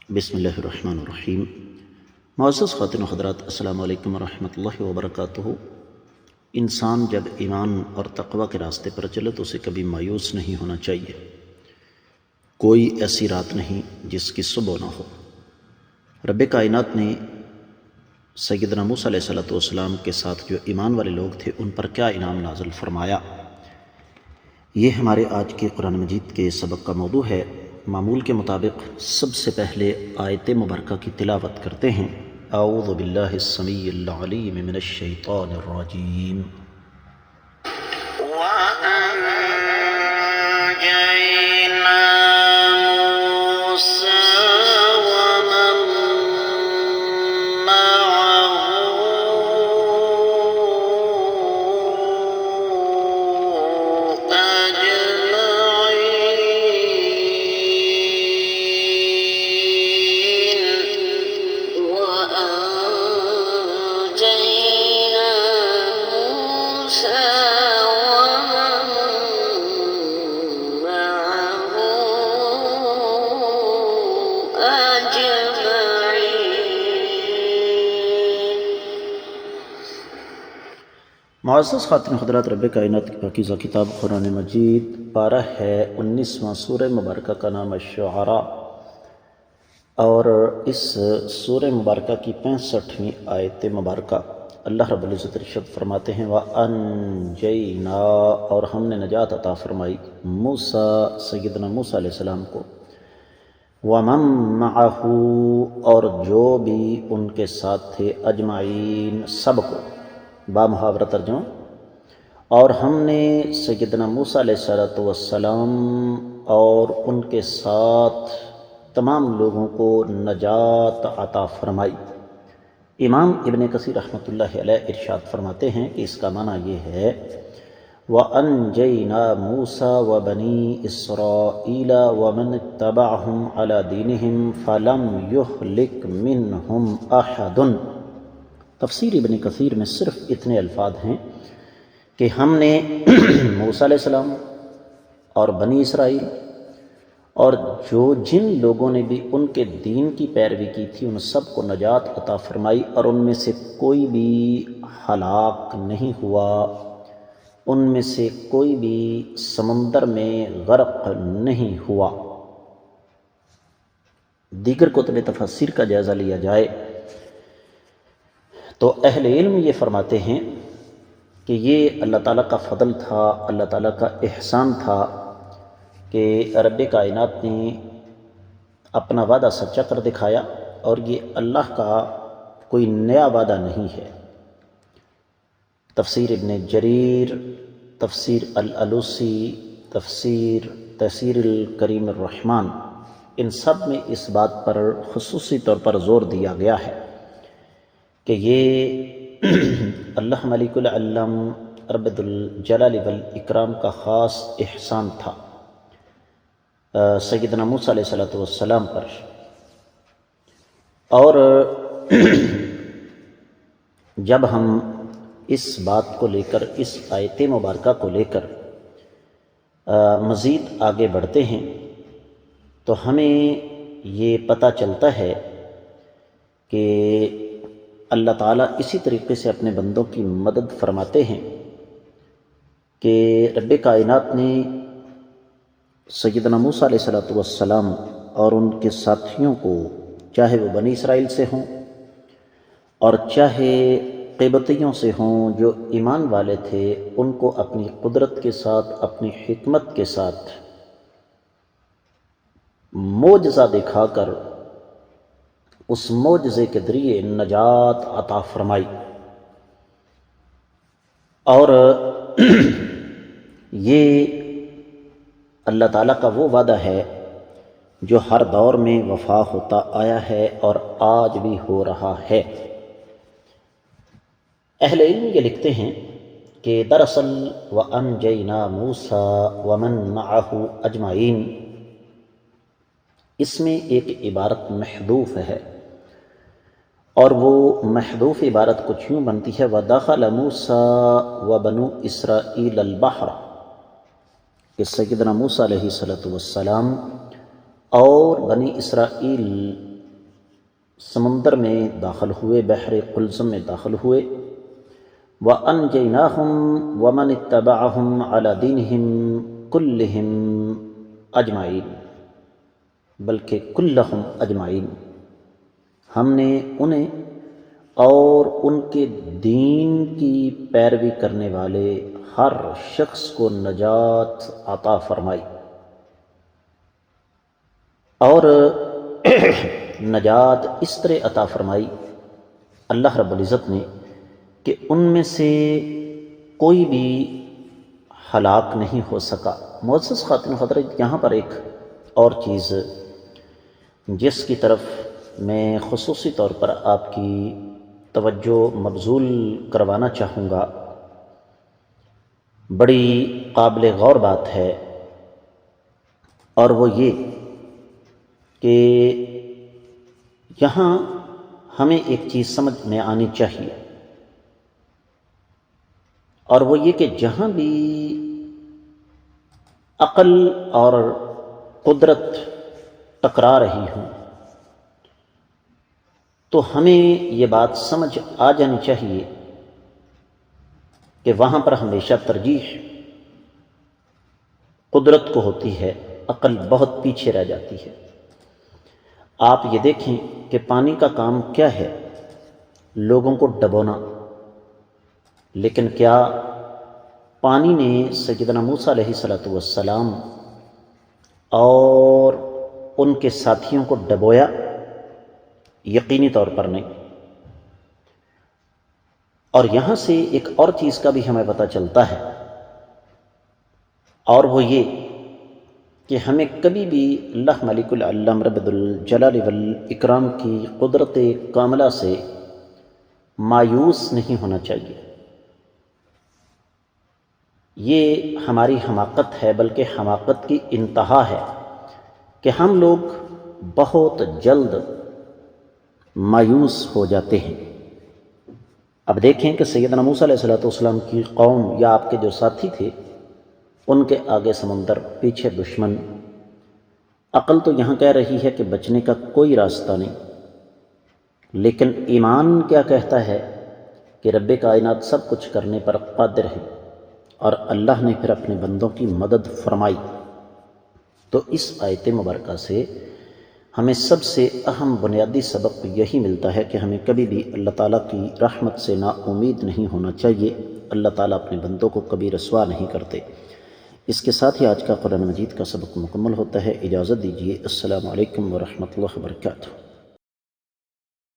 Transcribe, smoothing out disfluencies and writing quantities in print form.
بسم اللہ الرحمن الرحیم۔ معزز خواتین و حضرات، السلام علیکم ورحمۃ اللہ وبرکاتہ۔ انسان جب ایمان اور تقوی کے راستے پر چلے تو اسے کبھی مایوس نہیں ہونا چاہیے۔ کوئی ایسی رات نہیں جس کی صبح نہ ہو۔ رب کائنات نے سیدنا موسیٰ علیہ السلام کے ساتھ جو ایمان والے لوگ تھے ان پر کیا انعام نازل فرمایا، یہ ہمارے آج کے قرآن مجید کے سبق کا موضوع ہے۔ معمول کے مطابق سب سے پہلے آیت مبارکہ کی تلاوت کرتے ہیں۔ اعوذ باللہ السمیع العلیم من الشیطان الرجیم۔ معزز خواتین حضرات، رب کائنات کی پاکیزہ کتاب قرآن مجید پارہ ہے 19واں، سورہ مبارکہ کا نام الشعراء، اور اس سورہ مبارکہ کی 65ویں آیت مبارکہ اللہ رب العزت ارشاد فرماتے ہیں وَأَنْجَيْنَا، اور ہم نے نجات عطا فرمائی موسیٰ، سیدنا موسیٰ علیہ السلام کو، وَمَن مَّعَهُ، اور جو بھی ان کے ساتھ تھے، اجمعین، سب کو، بامحاورہ ترجمہ، اور ہم نے سیدنا موسیٰ علیہ السلام اور ان کے ساتھ تمام لوگوں کو نجات عطا فرمائی۔ امام ابن کثیر رحمۃ اللہ علیہ ارشاد فرماتے ہیں کہ اس کا معنی یہ ہے وَأَنْجَيْنَا مُوسَىٰ وَبَنِي إِسْرَائِيلَ وَمَنِ اتَّبَعَهُمْ عَلَىٰ دِينِهِمْ فَلَمْ يُهْلِكْ مِنْهُمْ أَحَدٌ۔ تفسیر ابن کثیر میں صرف اتنے الفاظ ہیں کہ ہم نے موسیٰ علیہ السلام اور بنی اسرائیل اور جن لوگوں نے بھی ان کے دین کی پیروی کی تھی ان سب کو نجات عطا فرمائی، اور ان میں سے کوئی بھی ہلاک نہیں ہوا، ان میں سے کوئی بھی سمندر میں غرق نہیں ہوا۔ دیگر کتب تفسیر کا جائزہ لیا جائے تو اہل علم یہ فرماتے ہیں کہ یہ اللہ تعالیٰ کا فضل تھا، اللہ تعالیٰ کا احسان تھا کہ رب کائنات نے اپنا وعدہ سچا کر دکھایا، اور یہ اللہ کا کوئی نیا وعدہ نہیں ہے۔ تفسیر ابن جریر، تفسیر الالوسی، تفسیر الکریم الرحمن، ان سب میں اس بات پر خصوصی طور پر زور دیا گیا ہے کہ یہ اللہ ملک العلم رب الجلال والاکرام کا خاص احسان تھا سیدنا موسیٰ علیہ السلام پر۔ اور جب ہم اس بات کو لے کر، اس آیت مبارکہ کو لے کر مزید آگے بڑھتے ہیں تو ہمیں یہ پتہ چلتا ہے کہ اللہ تعالیٰ اسی طریقے سے اپنے بندوں کی مدد فرماتے ہیں کہ رب کائنات نے سیدنا موسیٰ علیہ السلام اور ان کے ساتھیوں کو، چاہے وہ بنی اسرائیل سے ہوں اور چاہے قبطیوں سے ہوں جو ایمان والے تھے، ان کو اپنی قدرت کے ساتھ، اپنی حکمت کے ساتھ معجزہ دکھا کر اس معجزے کے ذریعے نجات عطا فرمائی۔ اور یہ اللہ تعالیٰ کا وہ وعدہ ہے جو ہر دور میں وفا ہوتا آیا ہے اور آج بھی ہو رہا ہے۔ اہل علم یہ لکھتے ہیں کہ دراصل وَأَنْجَيْنَا مُوسَىٰ وَمَن مَّعَهُ أَجْمَعِينَ، اس میں ایک عبارت محذوف ہے، اور وہ محذوف عبارت کچھ یوں بنتی ہے وَدَخَلَ مُوسَىٰ وَبَنُو إِسْرَائِيلَ الْبَحْرَ، کہ سیدنا موسیٰ علیہ السلام اور بنی اسرائیل سمندر میں داخل ہوئے، بحر قلزم میں داخل ہوئے۔ وَأَنْجَيْنَاهُمْ وَمَنِ اتَّبَعَهُمْ عَلَى دِينِهِمْ كُلِّهِمْ أَجْمَعِينَ، بلکہ کلہم اجمعین، ہم نے انہیں اور ان کے دین کی پیروی کرنے والے ہر شخص کو نجات عطا فرمائی، اور نجات اس طرح عطا فرمائی اللہ رب العزت نے کہ ان میں سے کوئی بھی ہلاک نہیں ہو سکا۔ معزز خواتین و حضرات، یہاں پر ایک اور چیز جس کی طرف میں خصوصی طور پر آپ کی توجہ مبذول کروانا چاہوں گا، بڑی قابل غور بات ہے، اور وہ یہ کہ یہاں ہمیں ایک چیز سمجھ میں آنی چاہیے، اور وہ یہ کہ جہاں بھی عقل اور قدرت ٹکرا رہی ہوں تو ہمیں یہ بات سمجھ آ جانی چاہیے کہ وہاں پر ہمیشہ ترجیح قدرت کو ہوتی ہے، عقل بہت پیچھے رہ جاتی ہے۔ آپ یہ دیکھیں کہ پانی کا کام کیا ہے؟ لوگوں کو ڈبونا، لیکن کیا پانی نے سیدنا موسیٰ علیہ السلام اور ان کے ساتھیوں کو ڈبویا؟ یقینی طور پر نہیں۔ اور یہاں سے ایک اور چیز کا بھی ہمیں پتہ چلتا ہے، اور وہ یہ کہ ہمیں کبھی بھی اللہ ملک العلم رب الجلال والاکرام کی قدرت کاملہ سے مایوس نہیں ہونا چاہیے۔ یہ ہماری حماقت ہے، بلکہ حماقت کی انتہا ہے کہ ہم لوگ بہت جلد مایوس ہو جاتے ہیں۔ اب دیکھیں کہ سیدنا موسیٰ علیہ السلام کی قوم یا آپ کے جو ساتھی تھے، ان کے آگے سمندر، پیچھے دشمن۔ عقل تو یہاں کہہ رہی ہے کہ بچنے کا کوئی راستہ نہیں، لیکن ایمان کیا کہتا ہے کہ رب کائنات سب کچھ کرنے پر قادر ہے، اور اللہ نے پھر اپنے بندوں کی مدد فرمائی۔ تو اس آیت مبارکہ سے ہمیں سب سے اہم بنیادی سبق یہی ملتا ہے کہ ہمیں کبھی بھی اللہ تعالیٰ کی رحمت سے نا امید نہیں ہونا چاہیے۔ اللہ تعالیٰ اپنے بندوں کو کبھی رسوا نہیں کرتے۔ اس کے ساتھ ہی آج کا قرآن مجید کا سبق مکمل ہوتا ہے۔ اجازت دیجیے، السلام علیکم ورحمۃ اللہ وبرکاتہ۔